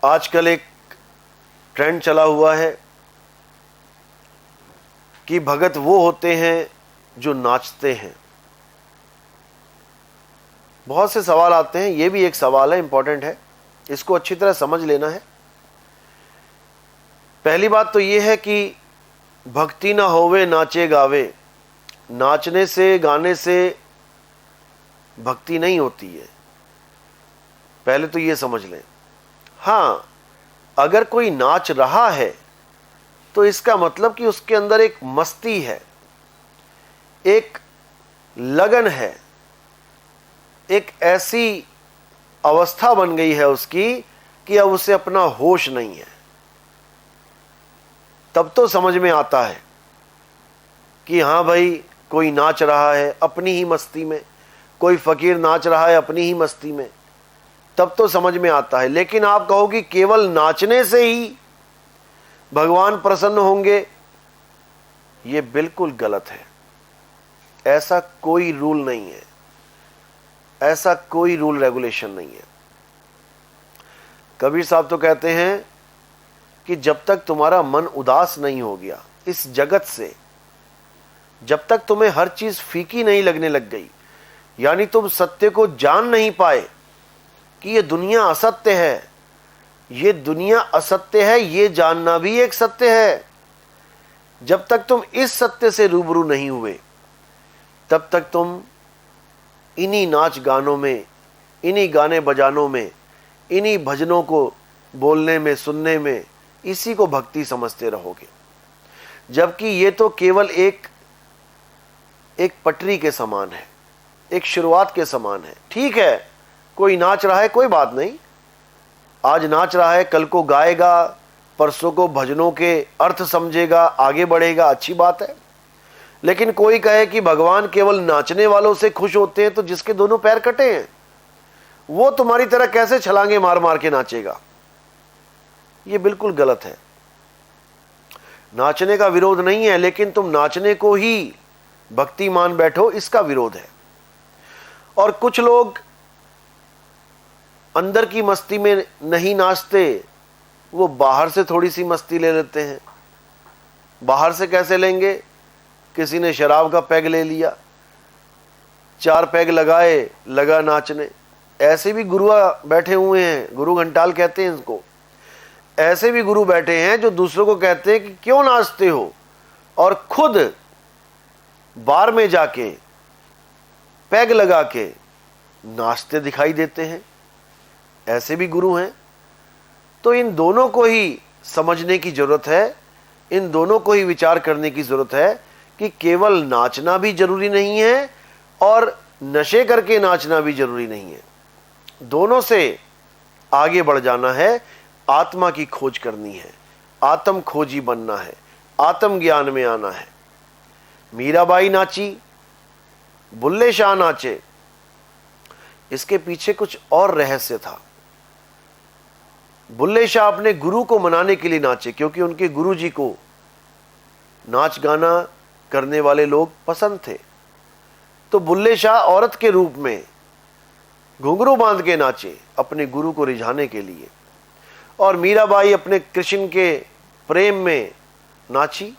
आजकल एक ट्रेंड चला हुआ है कि भगत वो होते हैं जो नाचते हैं। बहुत से सवाल आते हैं, ये भी एक सवाल है, इंपॉर्टेंट है, इसको अच्छी तरह समझ लेना है। पहली बात तो ये है कि भक्ति ना होवे नाचे गावे, नाचने से गाने से भक्ति नहीं होती है, पहले तो ये समझ लें। हाँ, अगर कोई नाच रहा है तो इसका मतलब कि उसके अंदर एक मस्ती है, एक लगन है, एक ऐसी अवस्था बन गई है उसकी कि अब उसे अपना होश नहीं है। तब तो समझ में आता है कि हाँ भाई, कोई नाच रहा है अपनी ही मस्ती में, कोई फकीर नाच रहा है अपनी ही मस्ती में, तब तो समझ में आता है। लेकिन आप कहो कि केवल नाचने से ही भगवान प्रसन्न होंगे, ये बिल्कुल गलत है। ऐसा कोई रूल नहीं है, ऐसा कोई रूल रेगुलेशन नहीं है। कबीर साहब तो कहते हैं कि जब तक तुम्हारा मन उदास नहीं हो गया इस जगत से, जब तक तुम्हें हर चीज फीकी नहीं लगने लग गई, यानी तुम सत्य को जान नहीं पाए कि ये दुनिया असत्य है, ये दुनिया असत्य है, ये जानना भी एक सत्य है, जब तक तुम इस सत्य से रूबरू नहीं हुए तब तक तुम इन्हीं नाच गानों में, इन्हीं गाने बजानों में, इन्हीं भजनों को बोलने में, सुनने में, इसी को भक्ति समझते रहोगे। जबकि ये तो केवल एक पटरी के समान है, एक शुरुआत के समान है। ठीक है, कोई नाच रहा है, कोई बात नहीं, आज नाच रहा है, कल को गाएगा, परसों को भजनों के अर्थ समझेगा, आगे बढ़ेगा, अच्छी बात है। लेकिन कोई कहे कि भगवान केवल नाचने वालों से खुश होते हैं, तो जिसके दोनों पैर कटे हैं वो तुम्हारी तरह कैसे छलांगे मार मार के नाचेगा? ये बिल्कुल गलत है। नाचने का विरोध नहीं है, लेकिन तुम नाचने को ही भक्ति मान बैठो, इसका विरोध है। और कुछ लोग अंदर की मस्ती में नहीं नाचते, वो बाहर से थोड़ी सी मस्ती ले लेते हैं। बाहर से कैसे लेंगे? किसी ने शराब का पैग ले लिया, 4 पैग लगाए, लगा नाचने। ऐसे भी गुरु बैठे हुए हैं, गुरु घंटाल कहते हैं इसको। ऐसे भी गुरु बैठे हैं जो दूसरों को कहते हैं कि क्यों नाचते हो, और खुद बार में जाके पैग लगा के नाचते दिखाई देते हैं। ऐसे भी गुरु हैं। तो इन दोनों को ही समझने की जरूरत है, इन दोनों को ही विचार करने की जरूरत है कि केवल नाचना भी जरूरी नहीं है और नशे करके नाचना भी जरूरी नहीं है। दोनों से आगे बढ़ जाना है, आत्मा की खोज करनी है, आत्म खोजी बनना है, आत्म ज्ञान में आना है। मीराबाई नाची, बुल्ले शाह नाचे, इसके पीछे कुछ और रहस्य था। बुल्ले शाह अपने गुरु को मनाने के लिए नाचे, क्योंकि उनके गुरु जी को नाच गाना करने वाले लोग पसंद थे। तो बुल्ले शाह औरत के रूप में घुंघरू बांध के नाचे अपने गुरु को रिझाने के लिए, और मीराबाई अपने कृष्ण के प्रेम में नाची।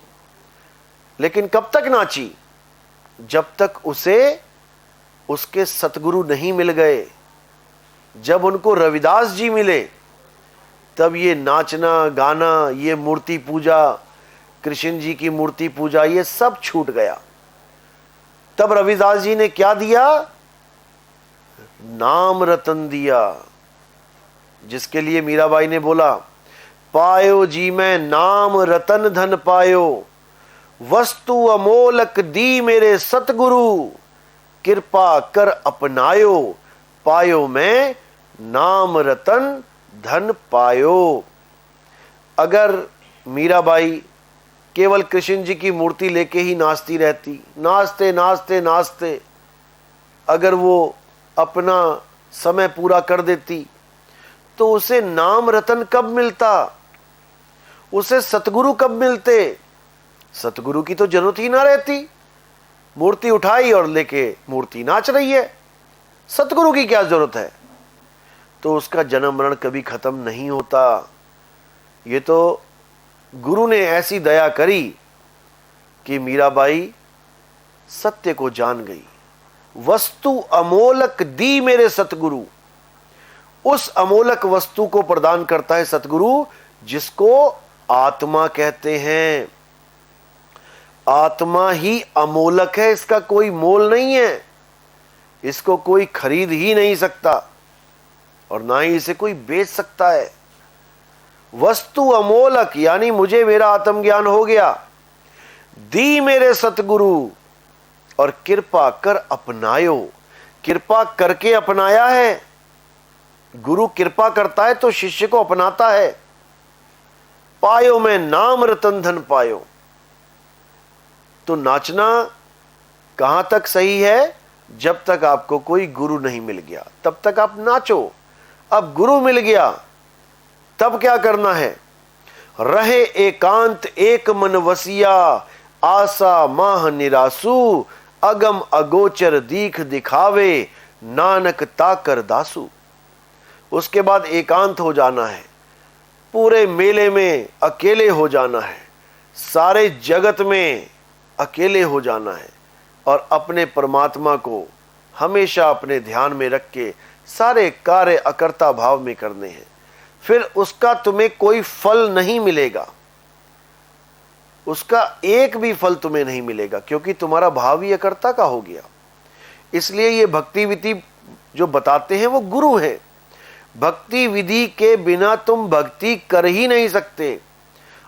लेकिन कब तक नाची? जब तक उसे उसके सतगुरु नहीं मिल गए। जब उनको रविदास जी मिले तब ये नाचना गाना, ये मूर्ति पूजा, कृष्ण जी की मूर्ति पूजा, ये सब छूट गया। तब रविदास जी ने क्या दिया? नाम रतन दिया, जिसके लिए मीराबाई ने बोला, पायो जी मैं नाम रतन धन पायो, वस्तु अमोलक दी मेरे सतगुरु, कृपा कर अपनायो, पायो मैं नाम रतन धन पायो। अगर मीराबाई केवल कृष्ण जी की मूर्ति लेके ही नाचती रहती, नाचते नाचते नाचते अगर वो अपना समय पूरा कर देती, तो उसे नाम रतन कब मिलता? उसे सतगुरु कब मिलते? सतगुरु की तो जरूरत ही ना रहती। मूर्ति उठाई और लेके मूर्ति नाच रही है, सतगुरु की क्या जरूरत है? तो उसका जन्म मरण कभी खत्म नहीं होता। ये तो गुरु ने ऐसी दया करी कि मीराबाई सत्य को जान गई। वस्तु अमोलक दी मेरे सतगुरु। उस अमोलक वस्तु को प्रदान करता है सतगुरु, जिसको आत्मा कहते हैं। आत्मा ही अमोलक है, इसका कोई मोल नहीं है, इसको कोई खरीद ही नहीं सकता और ना ही इसे कोई बेच सकता है। वस्तु अमोलक यानी मुझे मेरा आत्मज्ञान हो गया, दी मेरे सतगुरु और कृपा कर अपनायो। कृपा करके अपनाया है। गुरु कृपा करता है तो शिष्य को अपनाता है। पायो मैं नाम रतन धन पायो। तो नाचना कहां तक सही है? जब तक आपको कोई गुरु नहीं मिल गया तब तक आप नाचो। अब गुरु मिल गया तब क्या करना है? रहे एकांत एक मन वसिया, आशा माह निरासु, अगम अगोचर दीख दिखावे, नानक ताकर दासु। उसके बाद एकांत हो जाना है, पूरे मेले में अकेले हो जाना है, सारे जगत में अकेले हो जाना है और अपने परमात्मा को हमेशा अपने ध्यान में रख के सारे कार्य अकर्ता भाव में करने हैं। फिर उसका तुम्हें कोई फल नहीं मिलेगा, उसका एक भी फल तुम्हें नहीं मिलेगा, क्योंकि तुम्हारा भाव ही अकर्ता का हो गया। इसलिए ये भक्ति विधि जो बताते हैं वो गुरु है। भक्ति विधि के बिना तुम भक्ति कर ही नहीं सकते।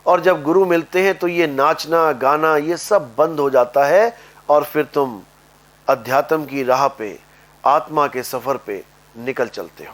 और जब गुरु मिलते हैं तो ये नाचना गाना ये सब बंद हो जाता है और फिर तुम अध्यात्म की राह पे, आत्मा के सफर पे निकल चलते हो।